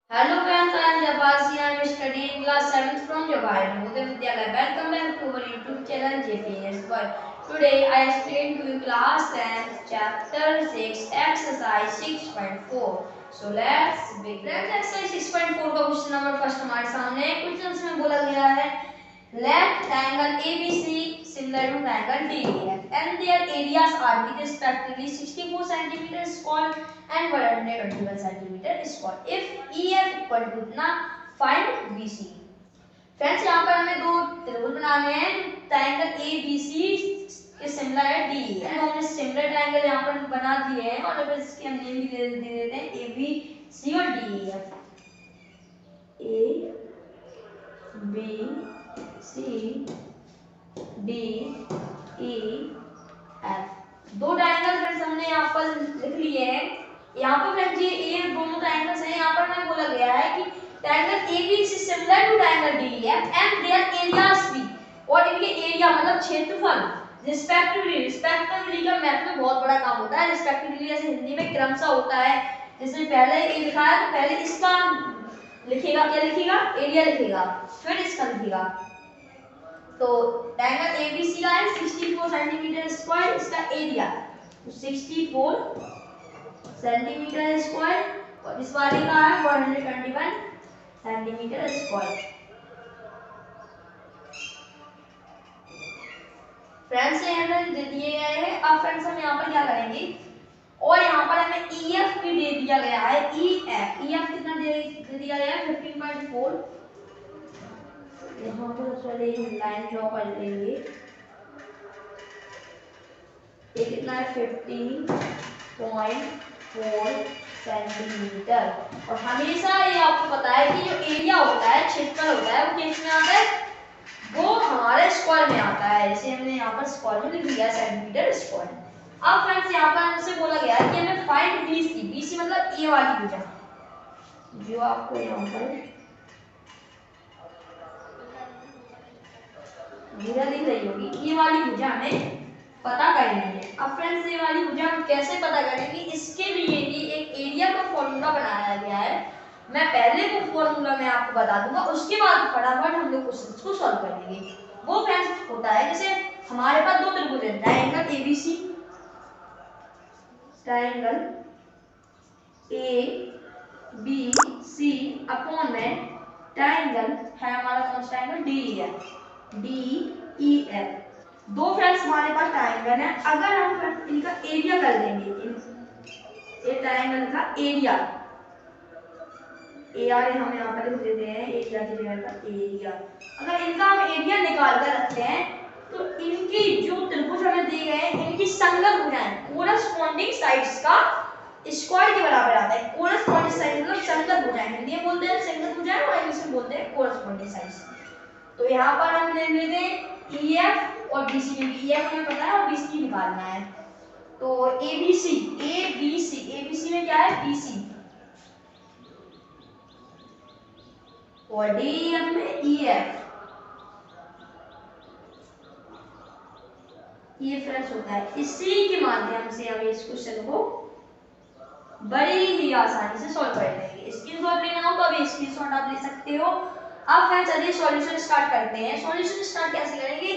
Hello friends, I am Jabasi. I am studying class 7th from Jawahar Navodaya Vidyalaya. Welcome back to our YouTube channel JPS World. Today I explain to you class 10 chapter 6 exercise 6.4. So let's begin. Friends, exercise 6.4 का question number first हमारे सामने है। Question में बोला गया है let triangle ABC similar to triangle DEF and their areas are respectively 64 cm square and 121 cm square. If EF equal to कितना find BC. Friends यहाँ पर हमें दो त्रिभुज बनाने हैं ट्रायंगल ABC के सिमिलर है DEF एंड हमने सिमिलर ट्रायंगल यहाँ पर बना दिए हैं और अब इसके हम नेम भी दे देते हैं ABC और DEF. A B C D E F दो ट्रायंगल फ्रेंड्स हमने यहाँ पर लिख लिए हैं. यहाँ पर फ्रेंड्स ये दोनों ट्रायंगल्स हैं. यहाँ पर हमें बोला गया है कि triangle AB is similar to triangle DEF and their areas भी और इनके एरिया मतलब क्षेत्रफल रिस्पेक्टिवली का मैथ में बहुत बड़ा काम होता है. रिस्पेक्टिवली जैसे हिंदी में क्रमशः होता है. जैसे पहले ये लिखा है तो पहले इसका लिखेगा. क्या लिखेगा? एरिया लिखेगा, फिर इसका लिखेगा. तो ट्रायंगल ABC का है 64 सेंटीमीटर स्क्वायर. इसका एरिया 64 सेंटीमीटर स्क्वायर और इस वाले का है 121 सेंटीमीटर स्क्वायर. फ्रेंड्स यहाँ दे दिए गए हैं. अब फ्रेंड्स हम यहाँ पर क्या करेंगे और यहाँ पर हमें EF भी दे दिया गया है. EF कितना दे दिया गया है 15.4. यहाँ पर चले लाइन ड्रॉ कर लेंगे. ये कितना है 15.4 सेंटीमीटर. और हमेशा ये आपको पता है कि जो एरिया होता है क्षेत्रफल होता है वो किस में आता है? वो हमारे स्क्वायर में आता है. इसे हमने यहाँ पर स्क्वायर में लिख दिया सेंटीमीटर स्क्वायर. अब फ्रेंड्स यहाँ पर हमसे बोला गया है कि हमें फाइंड BC मतलब ए वाली भुजा जो आपको यहाँ पर भुजा दिख रही होगी. ये वाली भुजा हमें पता करनी है. अब फ्रेंड्स ये वाली भुजा हम कैसे पता करेंगे? इसके लिए भी एक एरिया का फॉर्मूला बनाया गया है. मैं पहले वो फॉर्मूला मैं आपको बता दूंगा, उसके बाद फटाफट हम लोग क्वेश्चन को सॉल्व करेंगे. वो फ्रेंड्स होता है जैसे हमारे पास दो त्रिभुज है triangle ABC, triangle ABC upon में ट्रायंगल है हमारा कौन सा ट्रायंगल DEF. दो फ्रेंड्स हमारे पास ट्रायंगल है. अगर हम इनका एरिया कर देंगे, ये ट्रायंगल का एरिया हम यहाँ पर लिख देते हैं एरिया की जगह पर एरिया. अगर इनका हम एरिया निकाल कर रखते हैं तो इनकी जो त्रिभुज हमें दिए गए हैं इनकी संगत भुजाएं कोरस्पॉन्डिंग साइड्स का स्क्वायर के बराबर आता है. कोरस्पॉन्डिंग साइड मतलब संगत भुजाएं. हिंदी में बोलते हैं संगत भुजाएं और इंग्लिश में बोलते हैं कोरस्पॉन्डिंग साइड्स. तो यहाँ पर हम ले लेते हैं EF और BC में. EF हमें पता है और BC निकालना है. तो ABC में क्या है BC और DEF में EF. ये फ्रेंड्स होता है. इसी के माध्यम से हम इस क्वेश्चन को बड़ी ही आसानी से सॉल्व कर लेंगे. स्क्रीनशॉट लेना हो तो अभी स्क्रीनशॉट आप ले सकते हो. अब फ्रेंड्स चलिए सॉल्यूशन स्टार्ट करते हैं. सॉल्यूशन स्टार्ट कैसे करेंगे?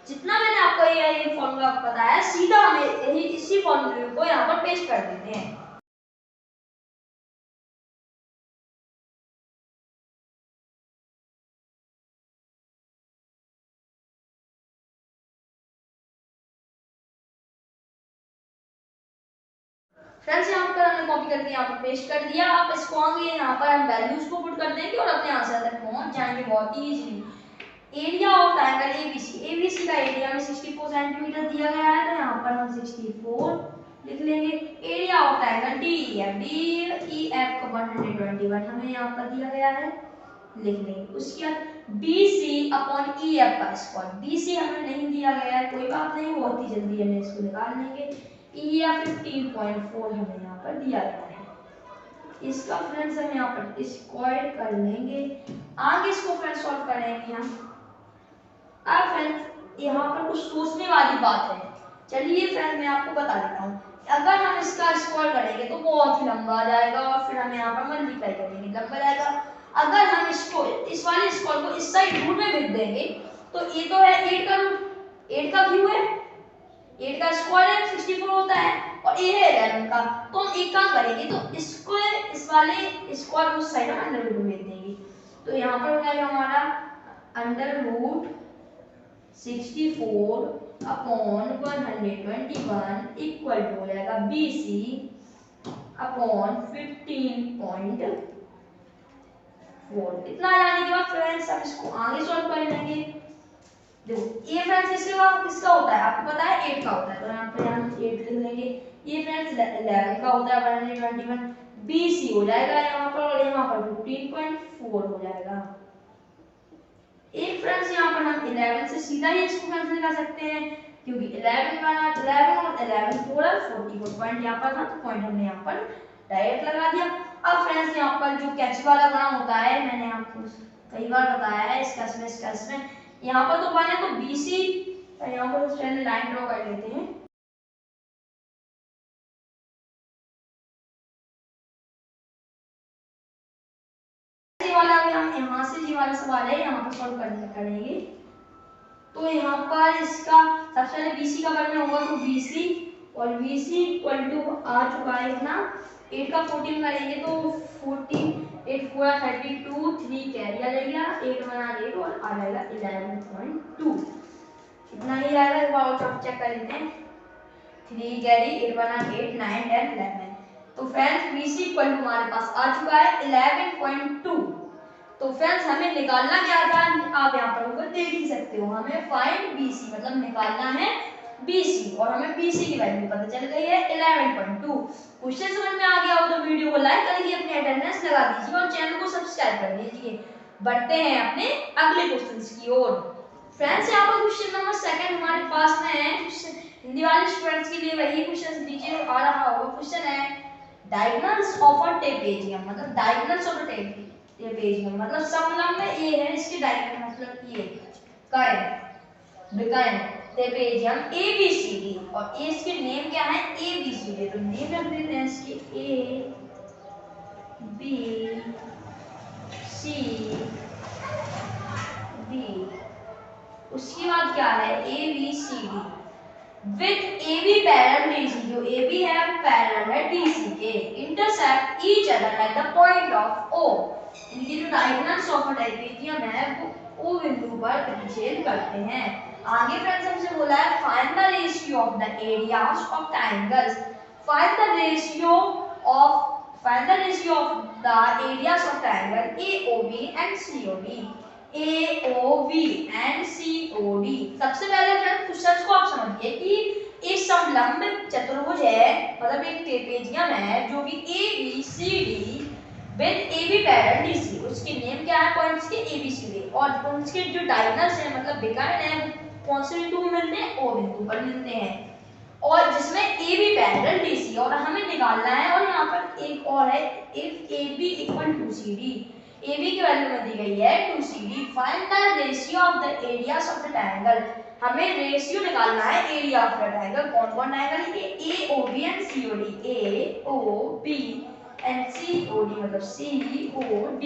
जितना मैंने आपको ये फॉर्मूला बताया सीधा हमें इसी फॉर्मूले को यहाँ पर पेस्ट कर देते हैं. फ्रेंड्स यहाँ पर हमने कॉपी करके यहाँ पर पेस्ट कर दिया. आप इसको आगे यहाँ पर हम वैल्यूज को पुट कर देंगे और अपने आंसर तक पहुंच जाएंगे बहुत ही easily. Area of triangle ABC का एरिया में 64 सेंटीमीटर दिया गया है तो यहाँ पर हम 64 लिख लेंगे. एरिया ऑफ ट्रायंगल DEF को 121 हमें यहाँ पर दिया गया है लिख लेंगे. उसके बाद BC अपॉन EF का स्क्वायर. BC हमें नहीं दिया गया है, कोई बात नहीं, बहुत ही जल्दी हमें इसको निकाल लेंगे. EF 15.4 हमें यहाँ पर दिया गया है. इसका फ्रेंड्स हम यहाँ पर स्क्वायर कर लेंगे. आगे इसको फ्रेंड्स सॉल्व करेंगे हम. अब फ्रेंड्स यहाँ पर कुछ सोचने वाली बात है. चलिए फ्रेंड्स मैं आपको बता देता हूँ. अगर हम इसका स्क्वायर करेंगे तो बहुत ही लंबा आ जाएगा और फिर हम यहाँ पर मल्टीप्लाई करेंगे, लंबा जाएगा. अगर हम इसको इस वाले स्क्वायर को इस साइड रूट में भेज देंगे तो ये तो है 8 का रूट, 8 का क्यूब है, 8 का स्क्वायर है 64 होता है, और ये है 11 का। तो हम एक काम करेंगे, तो इसको इस वाले स्क्वायर को उस साइड में अंडर रूट में भेज देंगे। तो यहाँ पर हो जाएगा हमारा under root 64 upon 121 equal to हो जाएगा BC अपॉन 15.4। इतना जाने के बाद फ्रेंड्स हम इसको आगे सॉल्व कर लेंगे। देखो ये फ्रेंड्स किसका होता है आपको पता है 8 का होता है, तो यहाँ पे हम 8 लिख लेंगे। ये फ्रेंड्स 11 का होता है 121, BC हो जाएगा यहाँ पर, और यहाँ पर 15.4 हो जाएगा। एक फ्रेंड्स यहाँ पर हम 11 से सीधा ही इसको कैंसिल कर सकते हैं, क्योंकि 11 बना 11 और 11 टोटल 44 पॉइंट यहाँ पर था, तो पॉइंट हमने यहाँ पर डायरेक्ट लगा दिया। अब फ्रेंड्स यहाँ पर जो कैच वाला बना होता है, मैंने आपको कई बार बताया है इस केस में यहाँ पर तो बने तो BC, यहाँ पर स्ट्रेट लाइन ड्रॉ कर लेते हैं। वाला अभी हम यहाँ से जी वाला सवाल है यहाँ पर सॉल्व करेंगे। तो यहाँ पर इसका सबसे पहले BC का बनना होगा, तो BC और BC इक्वल टू आ चुका है इतना 8 का 14 करेंगे तो 14 8 4 32 3 कैरी आ जाएगा 8 बना 8 और आ जाएगा 11.2 इतना ही आएगा। एक बार और चेक कर लेते हैं 3 कैरी 8 बना 8 9 10 11। तो फ्रेंड्स BC इक्वल टू हमारे पास आ चुका है 11.2। तो फ्रेंड्स हमें निकालना क्या था, आप यहाँ पर ऊपर देख ही सकते हो, हमें फाइंड BC मतलब निकालना है BC, और हमें BC की वैल्यू पता चल गई है 11.2। क्वेश्चन समझ में आ गया हो तो वीडियो को लाइक करिए, अपनी अटेंडेंस लगा दीजिए और चैनल को सब्सक्राइब कर लीजिए। बढ़ते हैं अपने अगले क्वेश्चंस की ओर। फ्रेंड्स यहाँ पर क्वेश्चन नंबर 2 हमारे पास में है, हिंदी वाले स्टूडेंट्स के लिए वही क्वेश्चन नीचे आ रहा होगा। क्वेश्चन है डायगोनल्स ऑफ अ ट्रेपेजियम, मतलब डायगोनल्स ऑफ अ ट्रेपेजियम मतलब समलंब में ये है, इसके डायगोनल मतलब ये बिकर्न ट्रेपेजियम ABCD, और ए इसके नेम क्या है ABCD, तो नेम रख देते हैं इसके ABCD। उसके बाद क्या है ABCD with AB parallel DC, जो AB है पैरेलल है DC के, intersect each other at the point of O। इनके जो डायगोनल्स ऑफ अ ट्रापेजियम है वो O बिंदु पर प्रतिच्छेद करते हैं। आगे फ्रेंड्स हमसे बोला है find the ratio of the areas of triangles, find the ratio of the areas of triangle AOB and COD, AOB and COD। सबसे पहले फ्रेंड्स क्वेश्चन को आप समझिए कि एक समलंब चतुर्भुज है, मतलब एक ट्रेपेजियम है जो कि ABCD with AB parallel DC, उसके नेम क्या है पॉइंट्स के ABCD, और उसके जो डायगोनल्स है मतलब बिकर्न है वो कौन से बिंदु पर मिलते हैं O बिंदु पर मिलते हैं, और जिसमें AB पैरेलल DC, और हमें निकालना है। और यहाँ पर एक और है if AB equal to CD, AB की वैल्यू में दी गई है 2CD, find the ratio of the areas of the triangle, हमें रेशियो निकालना है एरिया ऑफ द ट्रायंगल। कौन कौन ट्रायंगल है AOB and COD, AOB and COD मतलब COD।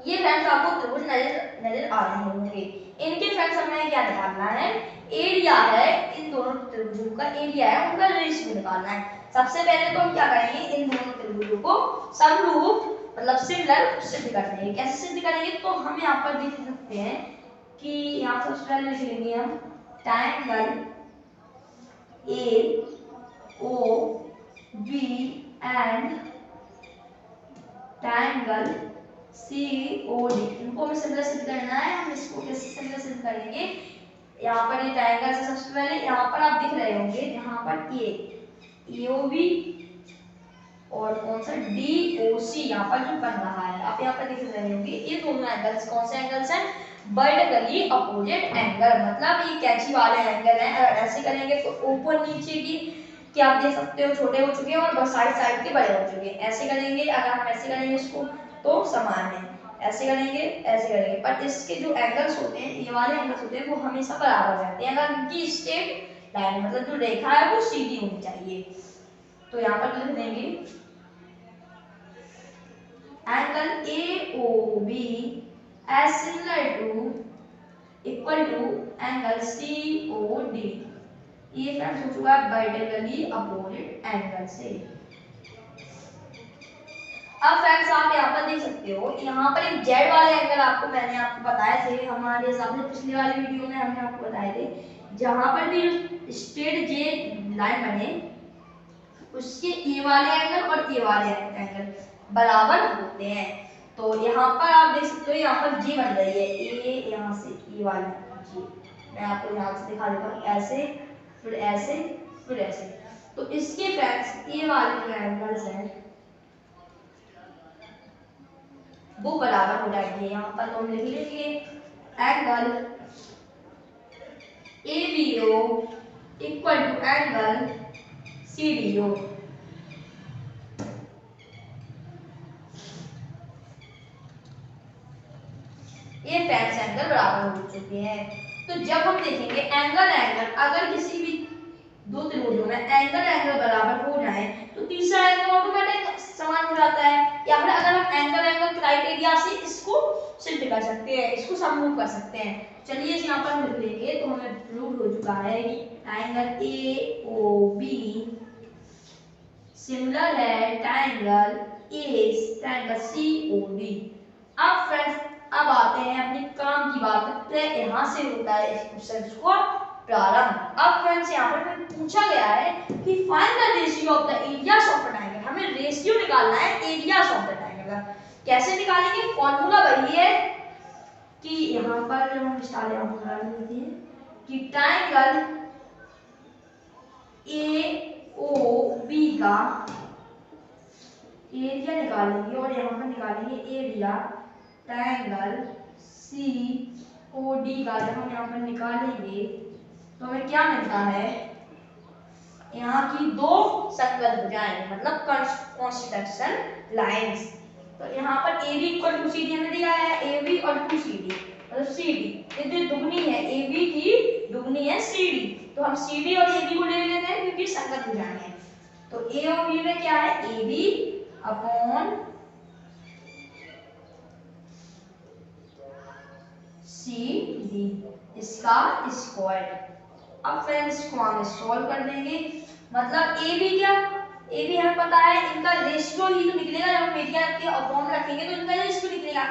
ये फ्रेंड्स आपको त्रिभुज नजर आ रहे होंगे। इनके फ्रेंड्स हमें क्या निकालना है, एरिया है, इन दोनों त्रिभुजों का एरिया है, उनका रेशियो निकालना है। सबसे पहले तो हम क्या करेंगे, इन दोनों त्रिभुजों को समरूप मतलब सिमिलर सिद्ध कर देंगे। कैसे सिद्ध करेंगे, तो हम यहाँ पर देख सकते हैं कि यहाँ सबसे पहले लिख लेंगे हम triangle AOB and triangle COD, इनको हमें सिमिलर सिद्ध करना है। हम इसको कैसे सिमिलर सिद्ध करेंगे, यहाँ पर ये ट्रायंगल से सबसे पहले यहाँ पर आप दिख रहे होंगे, यहाँ पर ये AOB और कौन सा DOC यहाँ पर जो बन रहा है, आप यहाँ पर देख रहे होंगे, ये दोनों एंगल्स कौन से एंगल्स हैं, वर्टिकली अपोजिट एंगल, मतलब ये कैंची वाले एंगल हैं। अगर ऐसे करेंगे तो ऊपर नीचे की क्या आप देख सकते हो छोटे हो चुके हैं और साइड के बड़े हो चुके हैं। ऐसे करेंगे, अगर हम ऐसे करेंगे इसको तो समान है, ऐसे करेंगे, पर इसके जो एंगल्स होते हैं, ये वाले एंगल्स होते हैं वो हमेशा बराबर रहते हैं। अगर इनकी स्ट्रेट लाइन मतलब जो रेखा है वो सीधी होनी चाहिए। तो यहाँ पर लिख देंगे angle AOB as similar to equal to angle COD। ये फ्रेंड्स हो चुका है वर्टिकली अपोजिट एंगल से। अब फ्रेंड्स आप यहाँ पर देख सकते हो, यहाँ पर एक जेड वाले एंगल आपको मैंने आपको बताए थे हमारे हिसाब से, पिछले वाली वीडियो में हमने आपको बताए थे, जहां पर भी स्ट्रेट जे लाइन बने उसके ए वाले एंगल और ए वाले एंगल बराबर होते हैं। तो यहाँ पर आप देख सकते हो, यहाँ पर जी बन रही है, ए यहाँ से ए वाली जी, मैं आपको यहाँ से दिखा देता हूँ, ऐसे फिर ऐसे फिर ऐसे। तो इसके फ्रेंड्स ए वाले जो एंगल्स हैं वो बराबर हो जाएंगे। यहाँ पर हम लिख लेंगे angle ABO equal to angle CDO। ये फ्रेंड्स एंगल बराबर हो चुके हैं। तो जब हम देखेंगे एंगल अगर किसी भी दो त्रिभुजों में एंगल बराबर हो जाए तो तीसरा एंगल ऑटोमेटिक समान हो जाता है। या फिर अगर हम एंगल क्राइटेरिया से इसको सिद्ध कर सकते हैं, इसको समूह कर सकते हैं। चलिए इस यहाँ पर लिख लेंगे तो हमें प्रूव हो चुका है कि एंगल AOB सिमिलर है ट्रायंगल COD। अब फ्रेंड्स अब आते हैं अपने काम की बात करते हैं, यहाँ से होता है इस क्वेश्चन को प्रारंभ। अब फ्रेंड्स यहाँ पर पूछा गया है कि find the ratio of the areas of a triangle. हमें रेशियो निकालना है एरियाज ऑफ द ट्रायंगल का। कैसे निकालेंगे? फॉर्मूला वही है कि यहाँ पर हम स्टार यहाँ पर लेते हैं कि ट्रायंगल AOB का एरिया निकालेंगे और यहाँ पर निकालेंगे एरिया ट्रायंगल COD का। जब हम यहाँ पर निकालेंगे तो हमें क्या मिलता है, यहाँ की दो संगत भुजाएं मतलब कंस्ट्रक्शन लाइंस। तो यहाँ पर AB इक्वल टू CD हमें दिया है, AB और 2CD मतलब CD ये दुगनी है, AB की दुगनी है CD। तो हम CD और AB को ले लेते हैं क्योंकि संगत भुजाएं हैं। तो A और B में क्या है, AB अपॉन CD इसका स्क्वायर। अब फ्रेंड्स इसको हम सॉल्व कर देंगे। मतलब AB क्या, AB हमें पता है इनका रेशियो ही तो निकलेगा, जब हम एरिया के अपॉन रखेंगे तो इनका रेशियो निकलेगा।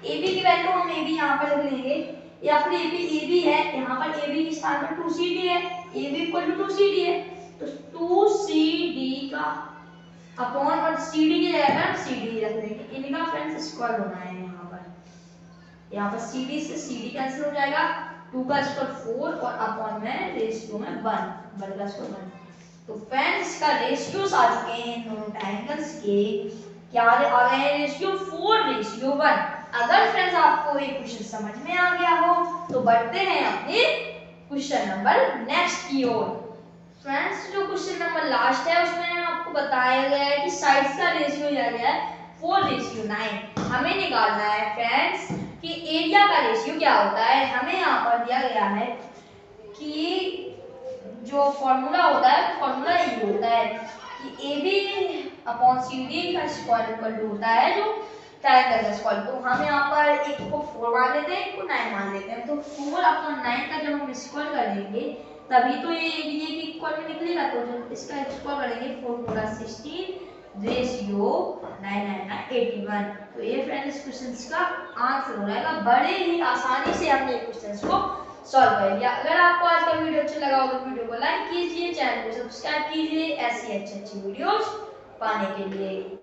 AB की वैल्यू हम AB यहाँ पर लिख लेंगे, या फिर AB है यहाँ पर AB के स्थान पर 2CD है, AB इक्वल टू 2CD है तो 2CD का अपॉन और CD की जगह पर CD रख देंगे। इनका फ्रेंड्स स्क्वायर होना है। यहाँ पर CD से CD कैंसिल हो जाएगा, 2 का स्क्वायर 4 और अपॉन में रेशियो में 1 का स्क्वायर 1। तो फ्रेंड्स का रेशियोस आ चुके हैं इन दोनों ट्रायंगल्स के, क्या आ गए हैं रेशियो 4:1। अगर फ्रेंड्स आपको ये क्वेश्चन समझ में आ गया हो तो बढ़ते हैं अपने क्वेश्चन नंबर नेक्स्ट की ओर। फ्रेंड्स जो क्वेश्चन नंबर लास्ट है उसमें आपको बताया गया है कि साइड्स का रेशियो दिया गया है 4:9। हमें निकालना है फ्रेंड्स कि एरिया का रेशियो क्या होता है। हमें यहाँ पर दिया गया है कि जो फॉर्मूला होता है फॉर्मूला ये होता है कि AB अपॉन CD का स्क्वायर इक्वल टू होता है जो ट्रायंगल का स्क्वायर। तो हम यहाँ पर एक को 4 मान लेते हैं, एक को 9 मान लेते हैं। तो 4 अपॉन 9 का जब हम स्क्वायर करेंगे तभी तो ये के इक्वल में निकलेगा। तो जब इसका स्क्वायर करेंगे 4 4 16 रेशियो 9 9 81। तो ये फ्रेंड्स क्वेश्चंस का आंसर हो जाएगा। बड़े ही आसानी से हमने क्वेश्चंस को सॉल्व कर लिया। अगर आपको आज का वीडियो अच्छा लगा हो तो वीडियो को लाइक कीजिए, चैनल को सब्सक्राइब कीजिए ऐसी अच्छी वीडियोस पाने के लिए।